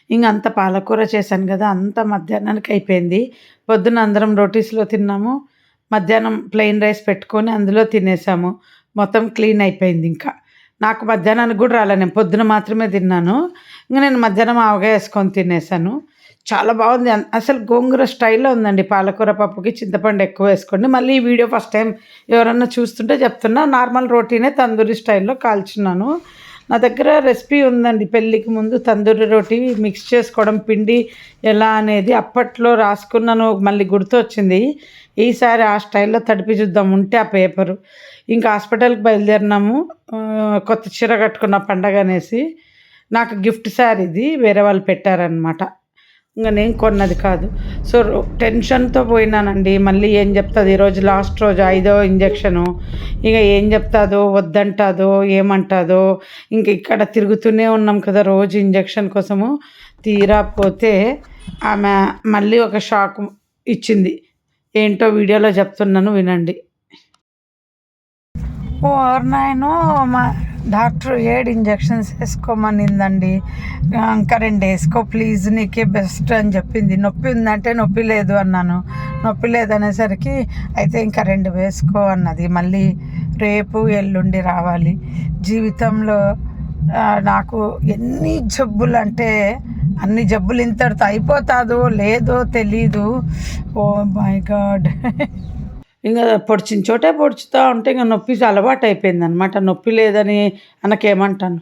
ఇంక అంత పాలకూర చేశాను కదా! అంతా మధ్యాహ్నానికి అయిపోయింది. పొద్దున అందరం రోటీస్‌లో తిన్నాము. మధ్యాహ్నం ప్లెయిన్ రైస్ పెట్టుకొని అందులో తినేసాము. మొత్తం క్లీన్ అయిపోయిందింక. నాకు మధ్యాహ్నానికి గూడా రాలే. నేను పొద్దున మాత్రమే తిన్నాను. ఇంక నేను మధ్యాహ్నం ఆవకాయ యేసుకొని తినేసాను. చాలా బాగుంది. అసలు గోంగూర స్టైల్‌లో ఉందండి. పాలకూర పప్పుకి చింతపండు ఎక్కువేసుకోండి. మళ్ళీ ఈ వీడియో ఫస్ట్ టైమ్ ఎవరన్నా చూస్తుంటే చెప్తున్నా. నార్మల్ రోటీనే తందూరి స్టైల్‌లో కాల్చున్నాను. నా దగ్గర రెసిపీ ఉందండి. పెళ్ళికి ముందు తందూరి రోటీ మిక్స్ చేసుకోవడం పిండి ఎలా అనేది అప్పట్లో రాసుకున్నాను. మళ్ళీ గుర్తొచ్చింది. ఈసారి ఆ స్టైల్‌లో తడిపి చూద్దాం ఉంటే ఆ పేపరు. ఇంకా హాస్పిటల్‌కి బయలుదేరినాము. కొత్త చీర కట్టుకున్న పండగనేసి. నాకు గిఫ్ట్ శారీది వేరే వాళ్ళు పెట్టారనమాట. ఇంగ నేను కొన్నది కాదు. సో, టెన్షన్‌తో పోయినానండి. మళ్ళీ ఏం చెప్తది ఈరోజు లాస్ట్ రోజు ఐదో ఇంజెక్షను. ఇగ ఏం చెప్తాదో, వద్దంటాదో, ఏమంటాదో, ఇంక ఇక్కడ తిరుగుతూనే ఉన్నాం కదా! రోజు ఇంజెక్షన్ కోసము. తీరా పోతే ఆమె మళ్ళీ ఒక షాక్ ఇచ్చింది. ఏంటో వీడియోలో చెప్తున్నాను వినండి. ఓరి నాయనో! మా డాక్టర్ 7 ఇంజెక్షన్స్ ఏసుకోమనిందండి. ఇంకా 2 ఏసుకో ప్లీజ్ నీకే బెస్ట్ అని చెప్పింది. నొప్పి ఉందంటే నొప్పి లేదు అన్నాను. నొప్పి లేదనేసరికి అయితే ఇంకా 2 వేసుకో అన్నది. మళ్ళీ రేపు, ఎల్లుండి రావాలి. జీవితంలో నాకు ఎన్ని జబ్బులంటే అన్ని జబ్బులు ఇంతటితో అయిపోతాదో లేదో తెలీదు. Oh my God! ఇంగ పొడిచిన చోటే పొడుచుతా ఉంటే ఇంగ నొప్పి అలవాటయిపోయిందనమాట. నొప్పి లేదని అనకేమంటాను.